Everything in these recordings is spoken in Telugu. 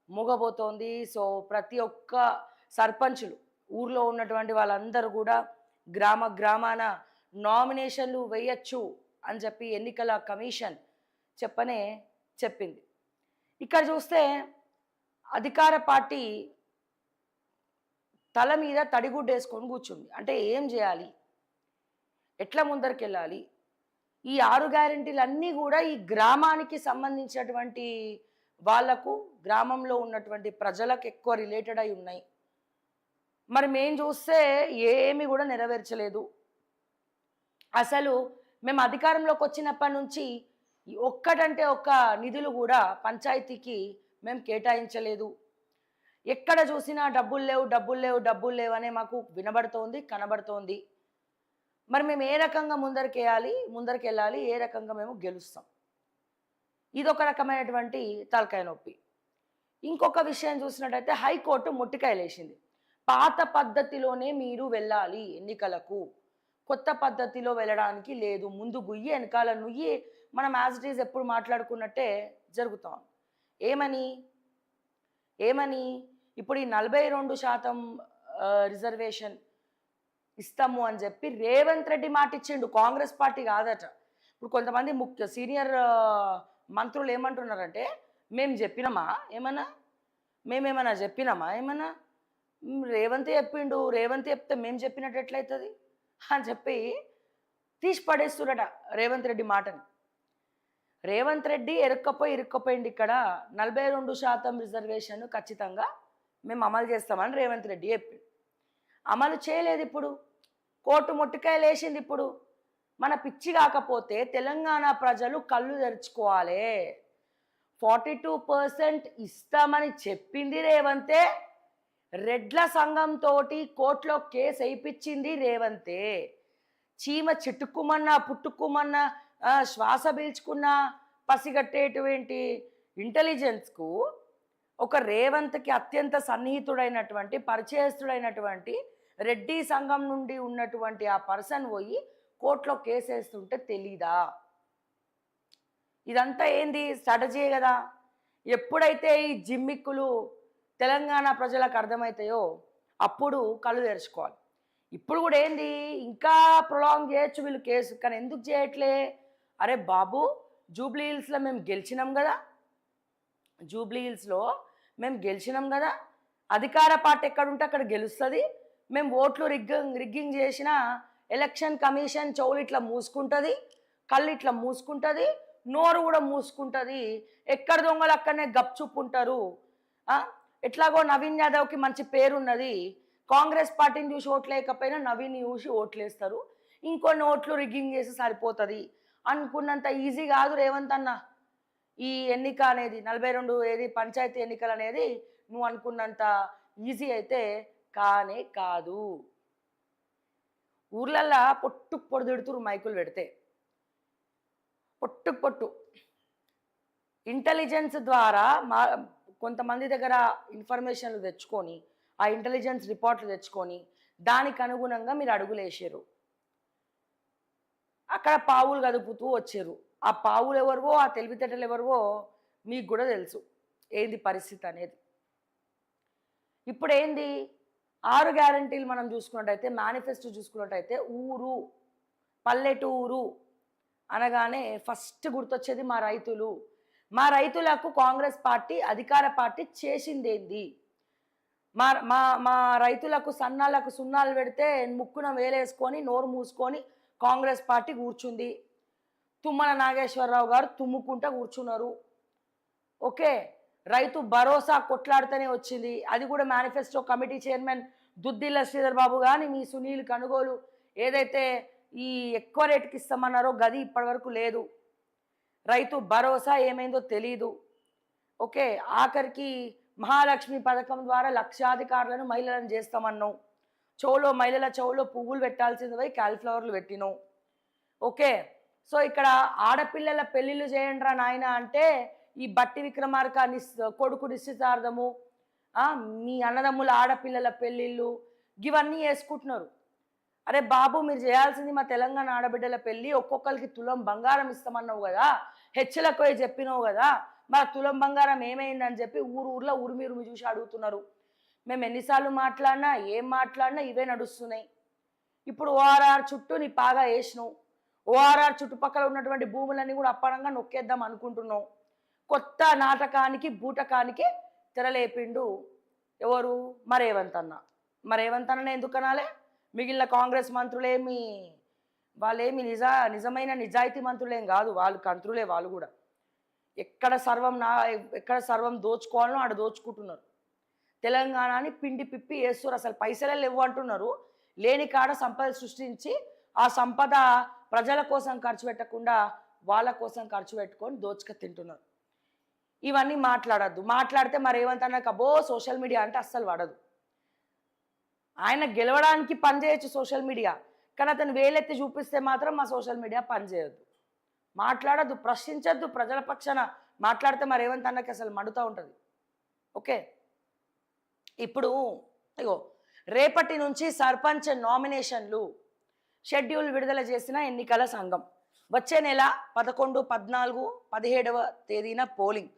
మూగబోతోంది. సో, ప్రతి ఒక్క సర్పంచులు ఊర్లో ఉన్నటువంటి వాళ్ళందరూ గూడా గ్రామాన నామినేషన్‌లు వేయొచ్చు అని చెప్పి ఎన్నికల కమిషన్ చెప్పనే చెప్పింది. ఇక్కడ చూస్తే అధికార పార్టీ తల మీద తడిగుడ్డేసుకొని కూర్చుంది. అంటే ఏం జేయాలి? ఎట్లా ముందరికెళ్ళాలి? ఈ 6 గ్యారంటీలన్నీ గూడా ఈ గ్రామానికి సంబంధించినటువంటి వాళ్ళకు, గ్రామంలో ఉన్నటువంటి ప్రజలకు ఎక్కువ రిలేటెడ్ అయి ఉన్నాయి. మరి మేము చూస్తే ఏమి గూడా నెరవేర్చలేదు. అసలు మేము అధికారంలోకి వచ్చినప్పటి నుంచి ఒక్కటంటే ఒక్క నిధులు గూడా పంచాయతీకి మేము కేటాయించలేదు. ఎక్కడ చూసినా డబ్బులు లేవు, డబ్బులు లేవు, డబ్బులు లేవనే మాకు వినబడుతోంది, కనబడుతోంది. మరి మేము ఏ రకంగా ముందరికెళ్ళాలి, ఏ రకంగా మేము గెలుస్తాం? ఇదొక రకమైనటువంటి తలకాయ నొప్పి. ఇంకొక విషయం చూసినట్టయితే హైకోర్టు మొట్టికాయలేసింది. పాత పద్ధతిలోనే మీరు వెళ్ళాలి ఎన్నికలకు, కొత్త పద్ధతిలో వెళ్ళడానికి లేదు. ముందు గుయ్యి, వెనకాల నుయ్యి, మనం యాజ్ ఇట్ ఈజ్ ఎప్పుడు మాట్లాడుకున్నట్టే జరుగుతాం. ఏమని ఇప్పుడు ఈ 42% రిజర్వేషన్ ఇస్తాము అని చెప్పి రేవంత్ రెడ్డి మాట ఇచ్చిండు. కాంగ్రెస్ పార్టీ కాదట. ఇప్పుడు కొంతమంది సీనియర్ మంత్రులు ఏమంటున్నారంటే, మేము చెప్పినామా ఏమన్నా, మేమేమన్నా చెప్పినామా ఏమన్నా, రేవంత్ చెప్పిండు, రేవంత్ చెప్తే మేము చెప్పినట్టు ఎట్లయితుంది అని చెప్పి తీసి పడేస్తున్నట రేవంత్ రెడ్డి మాటని. రేవంత్ రెడ్డి ఇరుక్కపోయింది. ఇక్కడ 42% రిజర్వేషన్ ఖచ్చితంగా మేము అమలు చేస్తామని రేవంత్ రెడ్డి చెప్పిండు. అమలు చేయలేదు. ఇప్పుడు కోర్టు మొట్టికాయలు వేసింది. ఇప్పుడు మన పిచ్చి కాకపోతే తెలంగాణ ప్రజలు కళ్ళు తెరుచుకోవాలి. 42% ఇస్తామని చెప్పింది రేవంతే. రెడ్ల సంఘంతో కోర్టులో కేసు వేయించింది రేవంతే. చీమ చిట్టుకుమన్నా పుట్టుకుమన్నా శ్వాస పీల్చుకున్నా పసిగట్టేటువంటి ఇంటెలిజెన్స్కు ఒక రేవంత్కి అత్యంత సన్నిహితుడైనటువంటి, పరిచయస్తుడైనటువంటి రెడ్డి సంఘం నుండి ఉన్నటువంటి ఆ పర్సన్ పోయి కోర్టులో కేసు వేస్తుంటే తెలీదా? ఇదంతా ఏంది? స్ట్రాటజీయే కదా. ఎప్పుడైతే ఈ జిమ్మిక్కులు తెలంగాణ ప్రజలకు అర్థమవుతాయో అప్పుడు కళ్ళు తెరుచుకోవాలి. ఇప్పుడు కూడా ఏంది, ఇంకా ప్రొలాంగ్ చేయొచ్చు వీళ్ళు కేసు, కానీ ఎందుకు చేయట్లే? అరే బాబు, జూబ్లీ హిల్స్లో మేము గెలిచినాం కదా, అధికార పార్టీ ఎక్కడుంటే అక్కడ గెలుస్తుంది. మేము ఓట్లు రిగ్గింగ్ చేసిన ఎలక్షన్ కమిషన్ చెవులు ఇట్లా మూసుకుంటుంది, కళ్ళు ఇట్లా మూసుకుంటుంది, నోరు కూడా మూసుకుంటుంది. ఎక్కడ దొంగలు అక్కడనే గప్చుప్ ఉంటారు. ఎట్లాగో నవీన్ యాదవ్కి మంచి పేరున్నది, కాంగ్రెస్ పార్టీని చూసి ఓట్లేకపోయినా నవీన్ చూసి ఓట్లేస్తారు, ఇంకొన్ని ఓట్లు రిగ్గింగ్ చేసి సరిపోతుంది అనుకున్నంత ఈజీ కాదు రేవంత్ అన్న ఈ ఎన్నిక అనేది. 42 పంచాయతీ ఎన్నికలు అనేది నువ్వు అనుకున్నంత ఈజీ అయితే కానే కాదు. ఊర్లల్లో పొడుదిడుతురు మైకులు పెడితే, పొట్టు ఇంటెలిజెన్స్ ద్వారా కొంతమంది దగ్గర ఇన్ఫర్మేషన్లు తెచ్చుకొని, ఆ ఇంటెలిజెన్స్ రిపోర్ట్లు తెచ్చుకొని దానికి అనుగుణంగా మీరు అడుగులేసారు. అక్కడ పావులు కదుపుతూ వచ్చారు. ఆ పావులు ఎవరివో, ఆ తెలివితేటలు ఎవరివో మీకు కూడా తెలుసు ఏంది పరిస్థితి అనేది. ఇప్పుడు ఏంది, 6 గ్యారంటీలు మనం చూసుకున్నట్టయితే, మేనిఫెస్టో చూసుకున్నట్టయితే, ఊరు పల్లెటూరు అనగానే ఫస్ట్ గుర్తొచ్చేది మా రైతులు. మా రైతులకు కాంగ్రెస్ పార్టీ, అధికార పార్టీ చేసిందేంది? మా మా మా రైతులకు సన్నాలకు సున్నాలు పెడితే ముక్కున వేలేసుకొని నోరు మూసుకొని కాంగ్రెస్ పార్టీ కూర్చుంది. తుమ్మల నాగేశ్వరరావు గారు తుమ్ముకుంటా కూర్చున్నారు. ఓకే, రైతు భరోసా కొట్లాడితేనే వచ్చింది. అది కూడా manifesto committee chairman Duddilla Sridhar Babu కానీ, మీ సునీల్ కనుగోలు ఏదైతే ఈ ఎక్కువ రేటుకి ఇస్తామన్నారో గది ఇప్పటివరకు లేదు. రైతు భరోసా ఏమైందో తెలీదు. ఓకే, ఆఖరికి మహాలక్ష్మి పథకం ద్వారా లక్షాధికారులను మహిళలను చేస్తామన్నావు. మహిళల చెవులో పువ్వులు పెట్టాల్సింది పోయి కాలిఫ్లవర్లు పెట్టినావు. ఓకే, సో ఇక్కడ ఆడపిల్లల పెళ్ళిళ్ళు చేయండిరా నాయన అంటే ఈ బట్టి విక్రమార్క కొడుకు నిశ్చితార్థము, మీ అన్నదమ్ముల ఆడపిల్లల పెళ్ళిళ్ళు ఇవన్నీ వేసుకుంటున్నారు. అరే బాబు, మీరు చేయాల్సింది మా తెలంగాణ ఆడబిడ్డల పెళ్ళి, ఒక్కొక్కరికి తులం బంగారం ఇస్తామన్నావు కదా, హెచ్చలకు పోయి చెప్పినావు కదా, మన తులం బంగారం ఏమైందని చెప్పి ఊర్లో ఉరిమి చూసి అడుగుతున్నారు. మేము ఎన్నిసార్లు మాట్లాడినా ఏం మాట్లాడినా ఇవే నడుస్తున్నాయి. ఇప్పుడు ఓఆర్ఆర్ చుట్టూ నీ పాగా వేసినావు. ఓఆర్ఆర్ చుట్టుపక్కల ఉన్నటువంటి భూములన్నీ కూడా అప్పనంగా నొక్కేద్దాం అనుకుంటున్నావు. కొత్త నాటకానికి బూటకానికి తెరలేపిండు ఎవరు? రేవంత్ అన్న ఎందుకు అనాలే? మిగిలిన కాంగ్రెస్ మంత్రులేమి వాళ్ళేమి నిజమైన నిజాయితీ మంత్రులేం కాదు, వాళ్ళు కంత్రులే. వాళ్ళు కూడా ఎక్కడ సర్వం దోచుకోవాలనో ఆడ దోచుకుంటున్నారు. తెలంగాణని పిండి పిప్పి వేస్తున్నారు. అసలు పైసలే లేవు అంటున్నారు. లేని కాడ సంపద సృష్టించి ఆ సంపద ప్రజల కోసం ఖర్చు పెట్టకుండా వాళ్ళ కోసం ఖర్చు పెట్టుకొని దోచుక తింటున్నారు. ఇవన్నీ మాట్లాడద్దు. మాట్లాడితే రేవంత్ అన్నకు అబ్బో సోషల్ మీడియా అంటే అస్సలు పడదు. ఆయన గెలవడానికి పనిచేయచ్చు సోషల్ మీడియా, కానీ అతను వేలెత్తి చూపిస్తే మాత్రం మా సోషల్ మీడియా పనిచేయద్దు. మాట్లాడద్దు, ప్రశ్నించద్దు. ప్రజల పక్షాన మాట్లాడితే రేవంత్ అన్నకి అసలు మండుతూ ఉంటుంది. ఓకే, ఇప్పుడు ఇగో రేపటి నుంచి సర్పంచ్ నామినేషన్లు షెడ్యూల్ విడుదల చేసిన ఎన్నికల సంఘం. వచ్చే నెల 11, 14, 17వ తేదీన పోలింగ్.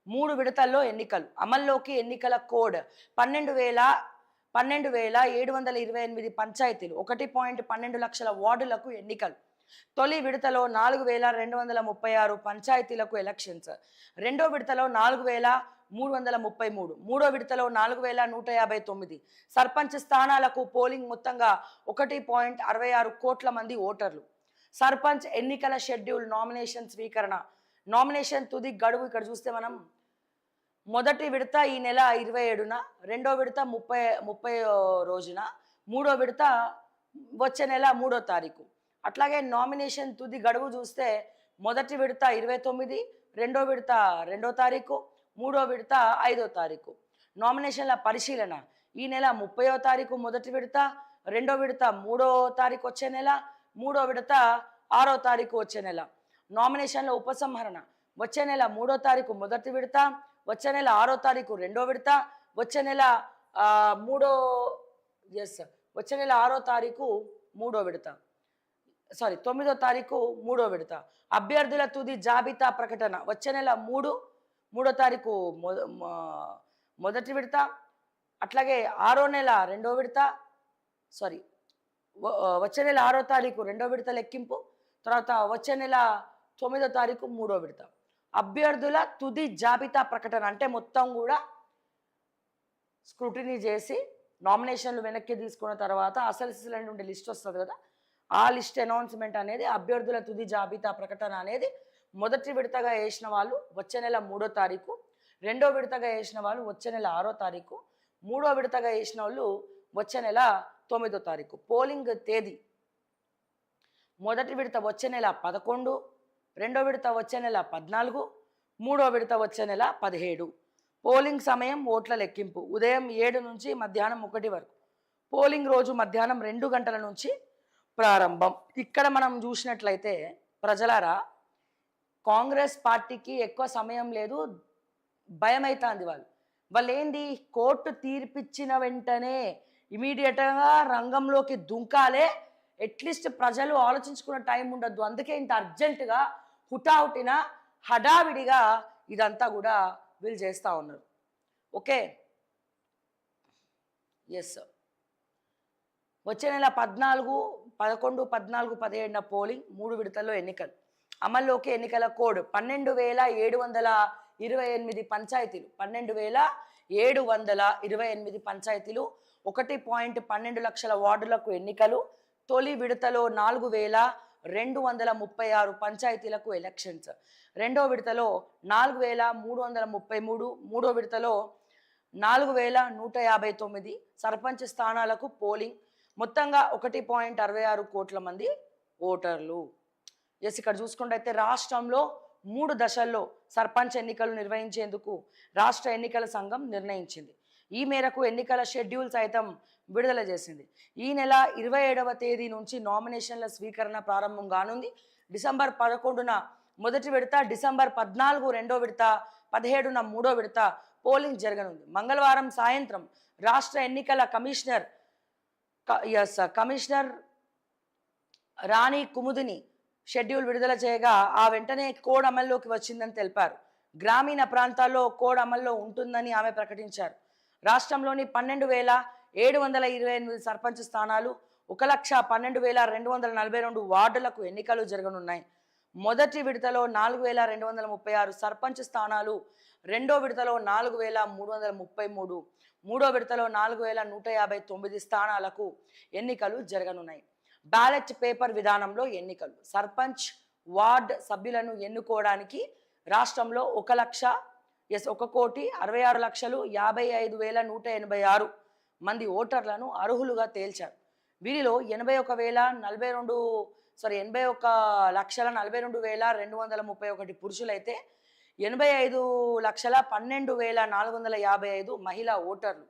3 విడతల్లో ఎన్నికలు. అమల్లోకి ఎన్నికల కోడ్ 12,728 పంచాయతీలు, 1.12 లక్షల వార్డులకు ఎన్నికలు. తొలి విడతలో 4,236 పంచాయతీలకు ఎలక్షన్స్. రెండో విడతలో 4,333, మూడో విడతలో 4,159 సర్పంచ్ స్థానాలకు పోలింగ్. మొత్తంగా 1.66 కోట్ల మంది ఓటర్లు. సర్పంచ్ ఎన్నికల షెడ్యూల్ నామినేషన్ స్వీకరణ. నామినేషన్ తుది గడువు ఇక్కడ చూస్తే మనం మొదటి విడత ఈ నెల 27న, రెండో విడత 30 రోజున, మూడో విడత వచ్చే నెల 3వ తారీఖు. అట్లాగే నామినేషన్ తుది గడువు చూస్తే మొదటి విడత 29, రెండో విడత 2వ తారీఖు, మూడో విడత 5వ తారీఖు. నామినేషన్ల పరిశీలన ఈ నెల 30వ తారీఖు మొదటి విడత, రెండో విడత 3వ తారీఖు వచ్చే నెల, మూడో విడత 6వ తారీఖు వచ్చే నెల. నామినేషన్ల ఉపసంహరణ వచ్చే నెల 3వ తారీఖు మొదటి విడత, వచ్చే నెల 6వ తారీఖు రెండో విడత, వచ్చే నెల 6వ తారీఖు 9వ తారీఖు 3వ విడత. అభ్యర్థుల తుది జాబితా ప్రకటన వచ్చే నెల 3వ తారీఖు మొదటి విడత, అట్లాగే 6వ నెల రెండో విడత, వచ్చే నెల 6వ తారీఖు రెండో విడత లెక్కింపు, తర్వాత వచ్చే నెల 9వ తారీఖు 3వ విడత. అభ్యర్థుల తుది జాబితా ప్రకటన అంటే మొత్తం కూడా స్క్రూటినీ చేసి నామినేషన్లు వెనక్కి తీసుకున్న తర్వాత అసలు లిస్ట్ వస్తుంది కదా, ఆ లిస్ట్ అనౌన్స్మెంట్ అనేది అభ్యర్థుల తుది జాబితా ప్రకటన అనేది మొదటి విడతగా వేసిన వాళ్ళు వచ్చే నెల 3వ తారీఖు, రెండో విడతగా వేసిన వాళ్ళు వచ్చే నెల 6వ తారీఖు, మూడో విడతగా వేసిన వాళ్ళు వచ్చే నెల 9వ తారీఖు. పోలింగ్ తేదీ మొదటి విడత వచ్చే నెల 11, రెండో విడత వచ్చే నెల 14, మూడో విడత వచ్చే నెల 17. పోలింగ్ సమయం ఓట్ల లెక్కింపు ఉదయం 7 నుంచి మధ్యాహ్నం 1 వరకు. పోలింగ్ రోజు మధ్యాహ్నం 2 గంటల నుంచి ప్రారంభం. ఇక్కడ మనం చూసినట్లయితే ప్రజలారా, కాంగ్రెస్ పార్టీకి ఎక్కువ సమయం లేదు, భయం అవుతుంది. వాళ్ళు ఏంది, కోర్టు తీర్పిచ్చిన వెంటనే ఇమీడియట్గా రంగంలోకి దుంకాలే, అట్లీస్ట్ ప్రజలు ఆలోచించుకున్న టైం ఉండద్దు. అందుకే ఇంత అర్జెంటుగా హుటాహుటిన హడావిడిగా ఇదంతా కూడా వీళ్ళు చేస్తూ ఉన్నారు. Okay, yes. వచ్చే నెల 14, 11, 14, 17న పోలింగ్. 3 విడతల్లో ఎన్నికలు. అమల్లోకి ఎన్నికల కోడ్ 12,728 పంచాయతీలు, 12,728 పంచాయతీలు, 1.12 లక్షల వార్డులకు ఎన్నికలు. తొలి విడతలో 4,236 పంచాయతీలకు ఎలక్షన్స్. రెండో విడతలో 4,333, మూడో విడతలో 4,159 సర్పంచ్ స్థానాలకు పోలింగ్. మొత్తంగా 1.66 కోట్ల మంది ఓటర్లు. ఎస్, ఇక్కడ చూసుకుంటే రాష్ట్రంలో 3 దశల్లో సర్పంచ్ ఎన్నికలు నిర్వహించేందుకు రాష్ట్ర ఎన్నికల సంఘం నిర్ణయించింది. ఈ మేరకు ఎన్నికల షెడ్యూల్ సైతం విడుదల చేసింది. ఈ నెల 27వ తేదీ నుంచి నామినేషన్ల స్వీకరణ ప్రారంభం కానుంది. డిసెంబర్ 11న మొదటి విడత, డిసెంబర్ 14 రెండో విడత, 17న మూడో విడత పోలింగ్ జరగనుంది. మంగళవారం సాయంత్రం రాష్ట్ర ఎన్నికల కమిషనర్ రాణి కుముదిని షెడ్యూల్ విడుదల చేయగా ఆ వెంటనే కోడ్ అమల్లోకి వచ్చిందని తెలిపారు. గ్రామీణ ప్రాంతాల్లో కోడ్ అమల్లో ఉంటుందని ఆమె ప్రకటించారు. రాష్ట్రంలోని 12,728 సర్పంచ్ స్థానాలు, 1,12,242 వార్డులకు ఎన్నికలు జరగనున్నాయి. మొదటి విడతలో 4,236 సర్పంచ్ స్థానాలు, రెండో విడతలో 4,333, మూడో విడతలో 4,159 స్థానాలకు ఎన్నికలు జరగనున్నాయి. బ్యాలెట్ పేపర్ విధానంలో ఎన్నికలు. సర్పంచ్, వార్డ్ సభ్యులను ఎన్నుకోవడానికి రాష్ట్రంలో 1,66,56,55,186 మంది ఓటర్లను అర్హులుగా తేల్చారు. వీరిలో 81,42,231 పురుషులైతే 85,12,455 మహిళా ఓటర్లు.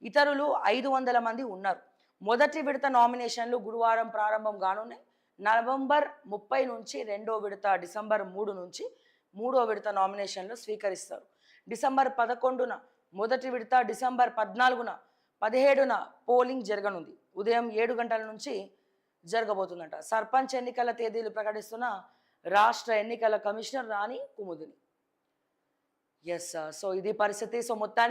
ఇతరులు 500 మంది ఉన్నారు. మొదటి విడత నామినేషన్లు గురువారం ప్రారంభం కానున్నాయి. నవంబర్ 30 నుంచి రెండో విడత, డిసెంబర్ 3 నుంచి మూడో విడత నామినేషన్లు స్వీకరిస్తారు. డిసెంబర్ 11న మొదటి విడత, డిసెంబర్ 14న 17న పోలింగ్ జరగనుంది. ఉదయం 7 గంటల నుంచి జరగబోతుందంట. సర్పంచ్ ఎన్నికల తేదీలు ప్రకటిస్తున్న రాష్ట్ర ఎన్నికల కమిషనర్ రాణి కుముదిని. ఎస్, సో ఇది పరిస్థితి. సో మొత్తానికి